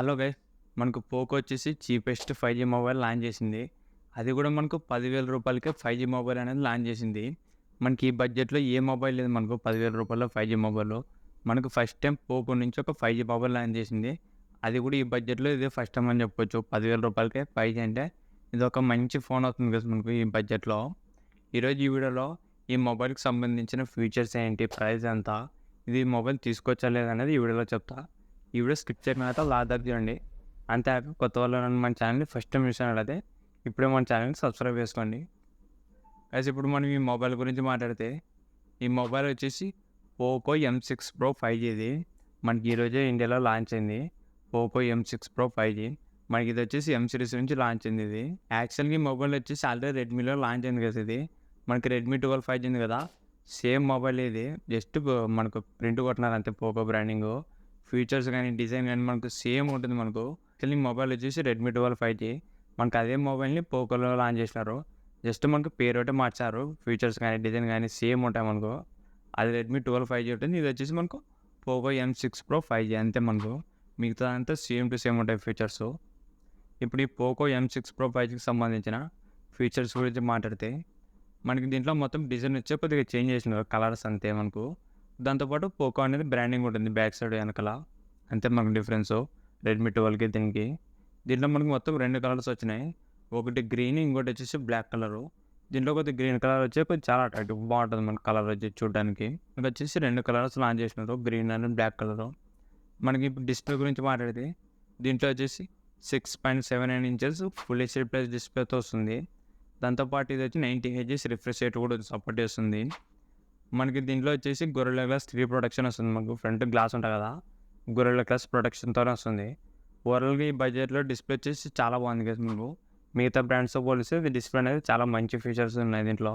Hello guys, మనకు Poco వచ్చేసి cheapest 5G mobile launch చేసింది. అది కూడా మనకు 10,000 రూపాయలకే 5G మొబైల్ అనేది లాంచ్ చేసింది. మనకి ఈ బడ్జెట్‌లో ఏ మొబైల్ లేదు మనకు 10,000 రూపాయల్లో 5G మొబైల్. మనకు ఫస్ట్ టైం పోకో నుంచి ఒక 5G మొబైల్ లాంచ్ చేసింది. అది కూడా ఈ బడ్జెట్‌లో ఇదే ఫస్ట్ టైం అని చెప్పొచ్చు. 10,000 రూపాయలకే 5G అంటే ఇది ఒక మంచి ఫోన్ అవుతుంది కదా మనకు ఈ బడ్జెట్‌లో. ఈరోజు ఈ వీడియోలో ఈ మొబైల్‌కి సంబంధించిన ఫీచర్స్ ఏంటి, ప్రైస్ ఎంత, ఇది మొబైల్ తీసుకోవచ్చా లేదనేది ఈ వీడియోలో చెప్తా. ఈ వీడియో స్కిప్ చేయకుండా అయితే లాస్ట్ దాకా చూడండి. అంతే కొత్త వాళ్ళు మన ఛానల్ని ఫస్ట్ టైం చూసినట్లయితే ఇప్పుడే మన ఛానల్ని సబ్స్క్రైబ్ చేసుకోండి. అయితే ఇప్పుడు మనం ఈ మొబైల్ గురించి మాట్లాడితే ఈ మొబైల్ వచ్చేసి పోకో M6 Pro 5G ఇది మనకి ఈరోజే ఇండియాలో లాంచ్ అయింది. పోకో M6 Pro 5G మనకి ఇది వచ్చేసి M సిరీస్ నుంచి లాంచ్ అయింది. ఇది యాక్చువల్గా ఈ మొబైల్ వచ్చేసి ఆల్రెడీ రెడ్మీలో లాంచ్ అయింది కదా. ఇది మనకి రెడ్మీ 12 5G ఉంది కదా, సేమ్ మొబైల్ ఇది. జస్ట్ మనకు ప్రింట్ కొట్టినారు అంతే. పోకో బ్రాండింగ్, ఫీచర్స్ కానీ డిజైన్ కానీ మనకు సేమ్ ఉంటుంది. మనకు యాక్చువల్లీ మొబైల్ వచ్చేసి రెడ్మీ 12 5G. మనకు అదే మొబైల్ని పోకోలో లాంచ్ చేసినారు. జస్ట్ మనకు పేరు ఒకటే మార్చారు, ఫీచర్స్ కానీ డిజైన్ కానీ సేమ్ ఉంటాయి మనకు. అది రెడ్మీ 12 5G ఉంటుంది, ఇది వచ్చేసి మనకు పోకో M6 Pro 5G అంతే. మనకు మిగతా అంతా సేమ్ టు సేమ్ ఉంటాయి ఫీచర్స్. ఇప్పుడు ఈ పోకో M6 Pro 5Gకి సంబంధించిన ఫీచర్స్ గురించి మాట్లాడితే మనకి దీంట్లో మొత్తం డిజైన్ వచ్చే కొద్దిగా చేంజ్ చేసినారు, కలర్స్ అంతే మనకు. దాంతోపాటు పోకో అనేది బ్రాండింగ్ ఉంటుంది బ్యాక్ సైడ్ వెనకాల, అంతే మనకు డిఫరెన్స్ రెడ్మీ 12కి దీనికి. దీంట్లో మనకు మొత్తం 2 కలర్స్ వచ్చినాయి, ఒకటి గ్రీన్, ఇంకోటి వచ్చేసి బ్లాక్ కలరు. దీంట్లో కొద్దిగా గ్రీన్ కలర్ వచ్చి కొద్దిగా చాలా అట్రాక్టివ్ బాగుంటుంది మనకు కలర్ వచ్చి చూడడానికి. ఇంకా వచ్చేసి 2 కలర్స్ లాంచ్ చేసినారు, గ్రీన్ అండ్ బ్లాక్ కలరు. మనకి ఇప్పుడు డిస్ప్లే గురించి మాట్లాడితే దీంట్లో వచ్చేసి 6.79 ఇంచెస్ ఫుల్ హెచ్డీ ప్లస్ డిస్ప్లేతో వస్తుంది. దాంతోపాటు ఇది వచ్చి 90 Hz రిఫ్రెష్ రేట్ కూడా సపోర్ట్ చేస్తుంది. మనకి దీంట్లో వచ్చేసి గొరిల్లా గ్లాస్ 3 ప్రొటెక్షన్ వస్తుంది. మనకు ఫ్రంట్ గ్లాస్ ఉంటుంది కదా, గొరిల్లా గ్లాస్ ప్రొటెక్షన్తోనే వస్తుంది. ఓవరాల్గా ఈ బడ్జెట్లో డిస్ప్లే వచ్చేసి చాలా బాగుంది కదా మనకు. మిగతా బ్రాండ్స్తో పోలిస్తే ఇది డిస్ప్లే అనేది చాలా మంచి ఫీచర్స్ ఉన్నాయి దీంట్లో.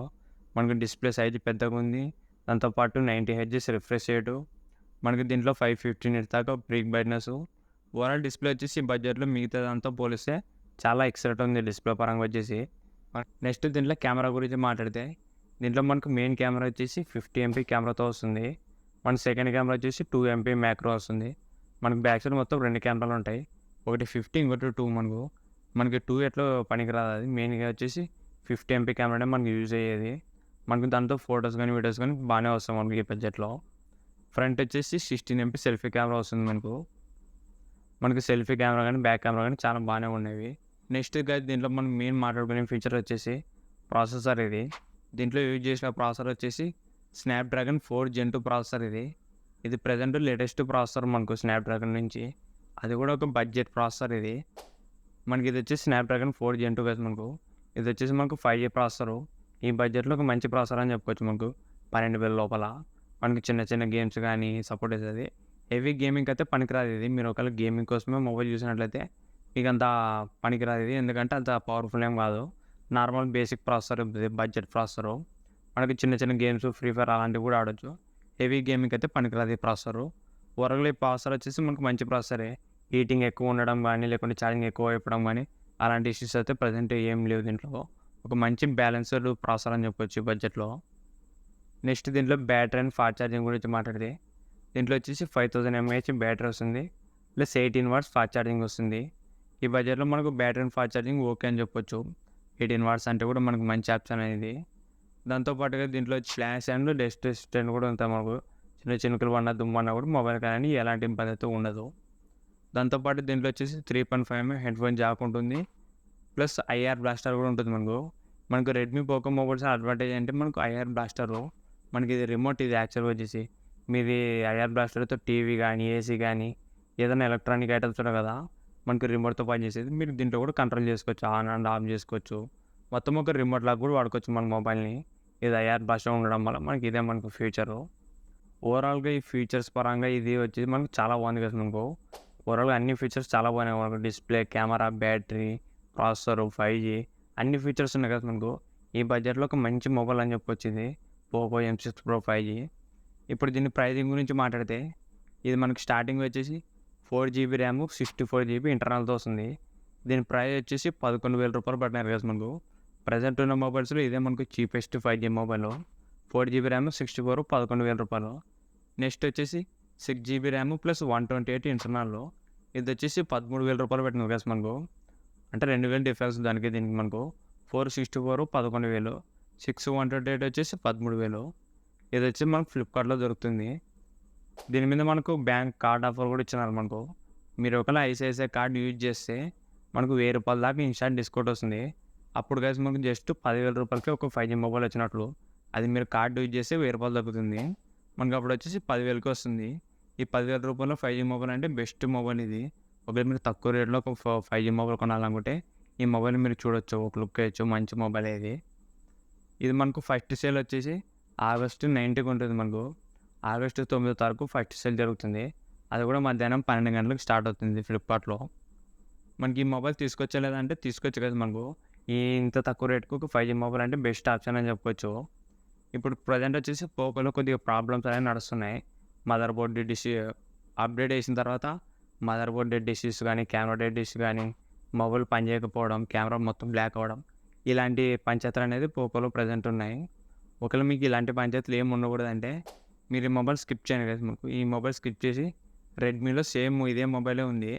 మనకు డిస్ప్లే సైజ్ పెద్దగా ఉంది, దాంతోపాటు 90 Hz రిఫ్రెష్ రేటు. మనకి దీంట్లో 515 nits దాకా బ్రేక్ బ్రైట్నెస్. ఓవరాల్ డిస్ప్లే వచ్చేసి ఈ బడ్జెట్లో మిగతా దాంతో పోలిస్తే చాలా ఎక్సలెంట్ ఉంది డిస్ప్లే పరంగా వచ్చేసి. నెక్స్ట్ దీంట్లో కెమెరా గురించి మాట్లాడితే దీంట్లో మనకు మెయిన్ కెమెరా వచ్చేసి 50 MP కెమెరాతో వస్తుంది. మన సెకండ్ కెమెరా వచ్చేసి 2 MP మ్యాక్రో వస్తుంది. మనకు బ్యాక్ సైడ్ మొత్తం 2 కెమెరాలు ఉంటాయి, ఒకటి 50 ఇంకోటి 2. మనకి 2 ఎట్లా పనికిరాదు, అది మెయిన్గా వచ్చేసి 50 MP కెమెరానే మనకి యూజ్ అయ్యేది. మనకు దాంతో ఫొటోస్ కానీ వీడియోస్ కానీ బాగానే వస్తాయి మనకి ఈ బడ్జెట్లో. ఫ్రంట్ వచ్చేసి 16 MP సెల్ఫీ కెమెరా వస్తుంది మనకు సెల్ఫీ కెమెరా కానీ బ్యాక్ కెమెరా కానీ చాలా బాగానే ఉండేవి. నెక్స్ట్ దీంట్లో మనం మెయిన్ మాట్లాడుకునే ఫీచర్ వచ్చేసి ప్రాసెసర్. దీంట్లో యూజ్ చేసిన ప్రాసెసర్ వచ్చేసి స్నాప్డ్రాగన్ 4 Gen 2 ప్రాసెసర్. ఇది ప్రజెంట్ లేటెస్ట్ ప్రాసెసర్ మనకు స్నాప్డ్రాగన్ నుంచి, అది కూడా ఒక బడ్జెట్ ప్రాసెసర్. మనకి ఇది వచ్చేసి స్నాప్డ్రాగన్ 4 Gen 2 కదా మనకు. ఇది వచ్చేసి మనకు 5G ప్రాసెసరు. ఈ బడ్జెట్లో ఒక మంచి ప్రాసెసర్ అని చెప్పుకోవచ్చు. మనకు 12,000 లోపల మనకి చిన్న చిన్న గేమ్స్ కానీ సపోర్ట్ చేస్తుంది. హెవీ గేమింగ్ అయితే పనికిరాదు ఇది. మీరు ఒకవేళ గేమింగ్ కోసమే మొబైల్ చూసినట్లయితే మీకు అంత పనికిరాదు ఇది, ఎందుకంటే అంత పవర్ఫుల్ ఏం కాదు. Normal basic processor, budget processor. మనకి చిన్న చిన్న గేమ్స్, ఫ్రీ ఫైర్ అలాంటివి కూడా ఆడొచ్చు. హెవీ గేమింగ్ అయితే పనికిరాదు ఈ ప్రాసెసరు. ఓవరాల్గా ఈ ప్రాసెసర్ వచ్చేసి మనకు మంచి ప్రాసెసరే. హీటింగ్ ఎక్కువ ఉండడం కానీ, లేకుంటే ఛార్జింగ్ ఎక్కువ అయిపోవడం కానీ అలాంటి ఇష్యూస్ అయితే ప్రజెంట్ ఏం లేవు దీంట్లో. ఒక మంచి బ్యాలెన్స్డ్ ప్రాసెసర్ అని చెప్పొచ్చు ఈ బడ్జెట్లో. నెక్స్ట్ దీంట్లో బ్యాటరీ అండ్ ఫాస్ట్ ఛార్జింగ్ గురించి మాట్లాడితే దీంట్లో వచ్చేసి 5000 mAh బ్యాటరీ వస్తుంది, ప్లస్ 18 watts ఫాస్ట్ ఛార్జింగ్ వస్తుంది. ఈ బడ్జెట్లో మనకు battery and fast charging okay అని చెప్పొచ్చు. 18 watts అంటే కూడా మనకు మంచి ఆప్షన్ అనేది. దాంతోపాటుగా దీంట్లో ఫ్లాష్ అండ్ డస్ట్ రెసిస్టెంట్ కూడా ఉంటాయి. మనకు చిన్న చినుకులు పడినా దుమ్మన్నా కూడా మొబైల్ కానీ ఎలాంటి ఇబ్బంది అయితే ఉండదు. దాంతోపాటు దీంట్లో వచ్చేసి 3.5mm హెడ్ ఫోన్ జాక్ ఉంటుంది, ప్లస్ IR బ్లాస్టర్ కూడా ఉంటుంది. మనకు రెడ్మీ పోకో మొబైల్స్ అడ్వాంటేజ్ అంటే మనకు IR బ్లాస్టరు. మనకి ఇది రిమోట్, ఇది యాక్చువల్గా వచ్చేసి మీది IR బ్లాస్టర్తో టీవీ కానీ, ఏసీ కానీ, ఏదైనా ఎలక్ట్రానిక్ ఐటమ్స్ ఉన్నాయి కదా మనకు రిమోట్తో పనిచేసేది. మీరు దీంట్లో కూడా కంట్రోల్ చేసుకోవచ్చు, ఆన్ అండ్ ఆఫ్ చేసుకోవచ్చు. మొత్తం ఒక రిమోట్ లాగా కూడా వాడుకోవచ్చు మన మొబైల్ని. ఇది IR బ్లాస్టర్ ఉండడం వల్ల మనకి ఇదే మనకు ఫ్యూచరు. ఓవరాల్గా ఈ ఫీచర్స్ పరంగా ఇది వచ్చేసి మనకు చాలా బాగుంది కదా మనకు. ఓవరాల్గా అన్ని ఫీచర్స్ చాలా బాగున్నాయి మనకు. Display, camera, battery, processor, 5G అన్ని ఫీచర్స్ ఉన్నాయి కదా మనకు. ఈ బడ్జెట్లో ఒక మంచి మొబైల్ అని చెప్పొచ్చు ఇది పోకో M6 Pro 5G. ఇప్పుడు దీని ప్రైజింగ్ గురించి మాట్లాడితే ఇది మనకు స్టార్టింగ్ వచ్చేసి 4GB ర్యామ్, 64GB ఇంటర్నల్తో వస్తుంది. దీని ప్రైస్ వచ్చేసి 11,000 రూపాయలు పడినారు కదా మనకు. ప్రజెంట్ ఉన్న మొబైల్స్లో ఇదే మనకు cheapest 5G mobile. 4GB RAM, 64, 11,000 రూపాయలు. నెక్స్ట్ వచ్చేసి 6GB ర్యామ్ ప్లస్ 128 ఇంటర్నల్లో. ఇది వచ్చేసి 13,000 రూపాయలు పెట్టినారు గైస్ మనకు. అంటే 2,000 డిఫరెన్స్ దానికి దీనికి మనకు. 464 11,000, 628 వచ్చేసి 13,000. ఇది వచ్చి మనకు ఫ్లిప్కార్ట్‌లో దొరుకుతుంది. దీని మీద మనకు బ్యాంక్ కార్డ్ ఆఫర్ కూడా ఇచ్చినారు మనకు. మీరు ఒకవేళ ఐసిఐసిఐ కార్డ్ యూజ్ చేస్తే మనకు రూ. 1,000 దాకా ఇన్‌స్టాంట్ డిస్కౌంట్ వస్తుంది. అప్పుడు గైస్ మనకు జస్ట్ 10,000 రూపాయలకి ఒక 5G మొబైల్ వచ్చినట్లు. అది మీరు కార్డ్ యూజ్ చేస్తే రూ. 1,000 దొరుకుతుంది. మనకు అప్పుడు వచ్చేసి 10,000కి వస్తుంది. ఈ 10,000 రూపాయల్లో 5G మొబైల్ అంటే బెస్ట్ మొబైల్ ఇది. ఒకవేళ మీరు తక్కువ రేట్లో ఒక 5G మొబైల్ కొనాలనుకుంటే ఈ మొబైల్ మీరు చూడొచ్చు, ఒక లుక్ వేయచ్చు, మంచి మొబైల్ ఇది. ఇది మనకు ఫస్ట్ సేల్ వచ్చేసి ఆగస్టు 9కి ఉంటుంది మనకు. ఆగస్టు 9వ తారీఖు ఫస్ట్ సేల్ జరుగుతుంది. అది కూడా మధ్యాహ్నం 12 గంటలకు స్టార్ట్ అవుతుంది ఫ్లిప్కార్ట్‌లో. మనకి ఈ మొబైల్ తీసుకొచ్చలేదంటే తీసుకొచ్చు కదా మనకు. ఇంత తక్కువ రేట్‌కు ఒక 5G మొబైల్ అంటే బెస్ట్ ఆప్షన్ అని చెప్పుకోవచ్చు. ఇప్పుడు ప్రజెంట్ వచ్చేసి పోకోలో కొద్దిగా ప్రాబ్లమ్స్ అనేవి నడుస్తున్నాయి. Mother board dead issue update చేసిన తర్వాత మదర్ బోర్డ్ డెడ్ ఇష్యూస్ కానీ, కెమెరా డెడ్ ఇష్యూ కానీ, మొబైల్ పనిచేయకపోవడం, కెమెరా మొత్తం బ్లాక్ అవ్వడం, ఇలాంటి పంచాయతీలు అనేది పోకోలో ప్రజెంట్ ఉన్నాయి. ఒకవేళ మీకు ఇలాంటి పంచాయతీలు ఏమి ఉండకూడదంటే మీరు ఈ మొబైల్ స్కిప్ చేయండి కదా మీకు. ఈ మొబైల్ స్కిప్ చేసి రెడ్మీలో సేమ్ ఇదే మొబైలే ఉంది,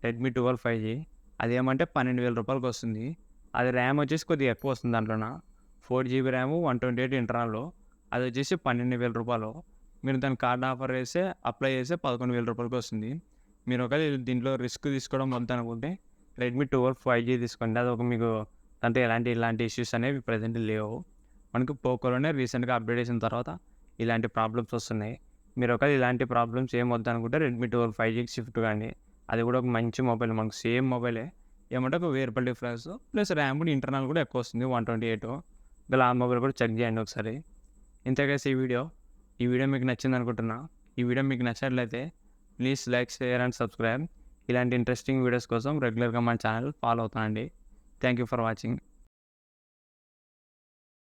రెడ్మీ 12 5G. అదేమంటే 12,000 రూపాయలకి వస్తుంది. అది ర్యామ్ వచ్చేసి కొద్దిగా ఎక్కువ వస్తుంది దాంట్లోన. 4GB RAM 128 internal. అది వచ్చేసి 12,000 రూపాయలు. మీరు దాని కార్డ్ ఆఫర్ వేస్తే అప్లై చేస్తే 11,000 రూపాయలకి వస్తుంది. మీరు ఒకవేళ దీంట్లో రిస్క్ తీసుకోవడం వద్దనుకుంటే రెడ్మీ 12 5G తీసుకోండి. అది ఒక మీకు అంటే ఇలాంటి ఇష్యూస్ అనేవి ప్రజెంట్ లేవు. మనకు పోకోలోనే రీసెంట్గా అప్డేట్ చేసిన తర్వాత ఇలాంటి ప్రాబ్లమ్స్ వస్తున్నాయి. మీరు ఒకవేళ ఇలాంటి ప్రాబ్లమ్స్ ఏం వద్దనుకుంటే రెడ్మీ 12 5Gకి షిఫ్ట్ కానీ. అది కూడా ఒక మంచి మొబైల్, మనకు సేమ్ మొబైలే, ఏమంటే ఒక 1,000 రూపాయల డిఫరెన్స్. ప్లస్ ర్యామ్ కూడా ఇంటర్నల్ కూడా ఎక్కువ వస్తుంది 128. ఇలా ఆ మొబైల్ కూడా చెక్ చేయండి ఒకసారి. ఇంతే గైస్ ఈ వీడియో మీకు నచ్చింది అనుకుంటున్నా. ఈ వీడియో మీకు నచ్చినట్లయితే please like, share and subscribe. ఇలాంటి ఇంట్రెస్టింగ్ వీడియోస్ కోసం రెగ్యులర్గా మన ఛానల్ ఫాలో అవుతానండి. Thank you for watching.